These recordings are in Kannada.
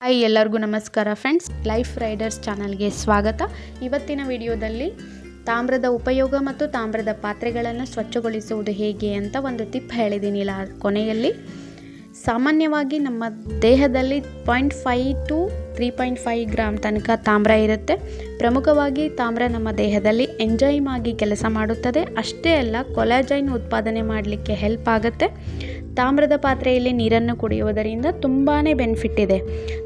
ಹಾಯ್ ಎಲ್ಲರಿಗೂ ನಮಸ್ಕಾರ ಫ್ರೆಂಡ್ಸ್, ಲೈಫ್ ರೈಡರ್ಸ್ ಚಾನಲ್ಗೆ ಸ್ವಾಗತ. ಇವತ್ತಿನ ವಿಡಿಯೋದಲ್ಲಿ ತಾಮ್ರದ ಉಪಯೋಗ ಮತ್ತು ತಾಮ್ರದ ಪಾತ್ರೆಗಳನ್ನು ಸ್ವಚ್ಛಗೊಳಿಸುವುದು ಹೇಗೆ ಅಂತ ಒಂದು ಟಿಪ್ ಹೇಳಿದ್ದೀನಿ ಕೊನೆಯಲ್ಲಿ. ಸಾಮಾನ್ಯವಾಗಿ ನಮ್ಮ ದೇಹದಲ್ಲಿ 0.5 to 3.5 ಗ್ರಾಮ್ ತನಕ ತಾಮ್ರ ಇರುತ್ತೆ. ಪ್ರಮುಖವಾಗಿ ತಾಮ್ರ ನಮ್ಮ ದೇಹದಲ್ಲಿ ಎಂಜೈಮ್ ಆಗಿ ಕೆಲಸ ಮಾಡುತ್ತದೆ. ಅಷ್ಟೇ ಅಲ್ಲ, ಕೊಲಾಜೈನ್ ಉತ್ಪಾದನೆ ಮಾಡಲಿಕ್ಕೆ ಹೆಲ್ಪ್ ಆಗುತ್ತೆ. ತಾಮ್ರದ ಪಾತ್ರೆಯಲ್ಲಿ ನೀರನ್ನು ಕುಡಿಯುವುದರಿಂದ ತುಂಬಾ ಬೆನಿಫಿಟ್ ಇದೆ.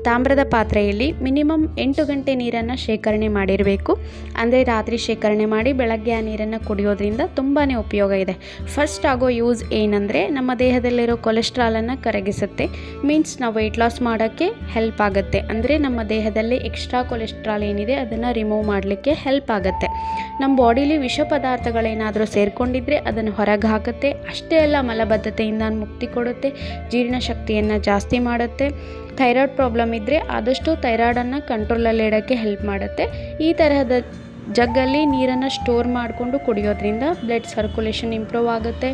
ತಾಮ್ರದ ಪಾತ್ರೆಯಲ್ಲಿ ಮಿನಿಮಮ್ 8 ಗಂಟೆ ನೀರನ್ನು ಶೇಖರಣೆ ಮಾಡಿರಬೇಕು. ಅಂದರೆ ರಾತ್ರಿ ಶೇಖರಣೆ ಮಾಡಿ ಬೆಳಗ್ಗೆ ಆ ನೀರನ್ನು ಕುಡಿಯೋದ್ರಿಂದ ತುಂಬಾ ಉಪಯೋಗ ಇದೆ. ಫಸ್ಟ್ ಆಗೋ ಯೂಸ್ ಏನಂದರೆ, ನಮ್ಮ ದೇಹದಲ್ಲಿರೋ ಕೊಲೆಸ್ಟ್ರಾಲನ್ನು ಕರಗಿಸುತ್ತೆ. ಮೀನ್ಸ್ ನಾವು ವೆಯ್ಟ್ ಲಾಸ್ ಮಾಡೋಕ್ಕೆ ಹೆಲ್ಪ್ ಆಗುತ್ತೆ. ಅಂದರೆ ನಮ್ಮ ದೇಹದಲ್ಲಿ ಎಕ್ಸ್ಟ್ರಾ ಕೊಲೆಸ್ಟ್ರಾಲ್ ಏನಿದೆ ಅದನ್ನು ರಿಮೂವ್ ಮಾಡಲಿಕ್ಕೆ ಹೆಲ್ಪ್ ಆಗುತ್ತೆ. ನಮ್ಮ ಬಾಡಿಲಿ ವಿಷ ಪದಾರ್ಥಗಳೇನಾದರೂ ಸೇರಿಕೊಂಡಿದ್ರೆ ಅದನ್ನು ಹೊರಗೆ ಹಾಕುತ್ತೆ. ಅಷ್ಟೇ ಅಲ್ಲ, ಮಲಬದ್ಧತೆಯಿಂದ ಮುಕ್ತಿ ಕೊಡುತ್ತೆ, ಜೀರ್ಣಶಕ್ತಿಯನ್ನು ಜಾಸ್ತಿ ಮಾಡುತ್ತೆ. ಥೈರಾಯ್ಡ್ ಪ್ರಾಬ್ಲಮ್ ಇದ್ದರೆ ಆದಷ್ಟು ಥೈರಾಯ್ಡನ್ನು ಕಂಟ್ರೋಲಲ್ಲಿ ಇಡೋಕ್ಕೆ ಹೆಲ್ಪ್ ಮಾಡುತ್ತೆ. ಈ ತರಹದ ಜಗ್ಗಲ್ಲಿ ನೀರನ್ನು ಸ್ಟೋರ್ ಮಾಡಿಕೊಂಡು ಕುಡಿಯೋದ್ರಿಂದ ಬ್ಲಡ್ ಸರ್ಕ್ಯುಲೇಷನ್ ಇಂಪ್ರೂವ್ ಆಗುತ್ತೆ,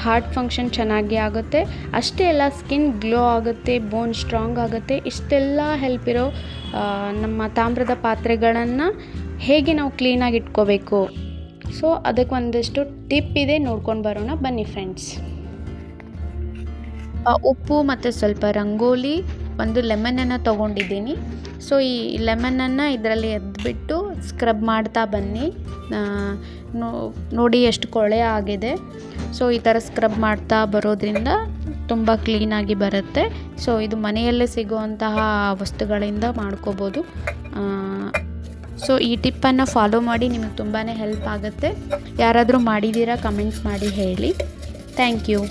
ಹಾರ್ಟ್ ಫಂಕ್ಷನ್ ಚೆನ್ನಾಗಿ ಆಗುತ್ತೆ. ಅಷ್ಟೇ ಅಲ್ಲ, ಸ್ಕಿನ್ ಗ್ಲೋ ಆಗುತ್ತೆ, ಬೋನ್ ಸ್ಟ್ರಾಂಗ್ ಆಗುತ್ತೆ. ಇಷ್ಟೆಲ್ಲ ಹೆಲ್ಪ್ ಇರೋ ನಮ್ಮ ತಾಮ್ರದ ಪಾತ್ರೆಗಳನ್ನು ಹೇಗೆ ನಾವು ಕ್ಲೀನಾಗಿ ಇಟ್ಕೋಬೇಕು, ಸೊ ಅದಕ್ಕೆ ಒಂದಷ್ಟು ಟಿಪ್ ಇದೆ, ನೋಡ್ಕೊಂಡು ಬರೋಣ ಬನ್ನಿ ಫ್ರೆಂಡ್ಸ್. ಉಪ್ಪು ಮತ್ತು ಸ್ವಲ್ಪ ರಂಗೋಲಿ, ಒಂದು ಲೆಮನನ್ನು ತೊಗೊಂಡಿದ್ದೀನಿ. ಸೊ ಈ ಲೆಮನನ್ನು ಇದರಲ್ಲಿ ಎದ್ಬಿಟ್ಟು ಸ್ಕ್ರಬ್ ಮಾಡ್ತಾ ಬನ್ನಿ. ನೋಡಿ ಎಷ್ಟು ಕೊಳೆ ಆಗಿದೆ. ಸೊ ಈ ಥರ ಸ್ಕ್ರಬ್ ಮಾಡ್ತಾ ಬರೋದ್ರಿಂದ ತುಂಬ ಕ್ಲೀನಾಗಿ ಬರುತ್ತೆ. ಸೊ ಇದು ಮನೆಯಲ್ಲೇ ಸಿಗುವಂತಹ ವಸ್ತುಗಳಿಂದ ಮಾಡ್ಕೋಬೋದು. ಸೊ ಈ ಟಿಪ್ಪನ್ನು ಫಾಲೋ ಮಾಡಿ, ನಿಮಗೆ ತುಂಬಾ ಹೆಲ್ಪ್ ಆಗುತ್ತೆ. ಯಾರಾದರೂ ಮಾಡಿದ್ದೀರಾ ಕಮೆಂಟ್ಸ್ ಮಾಡಿ ಹೇಳಿ. Thank you.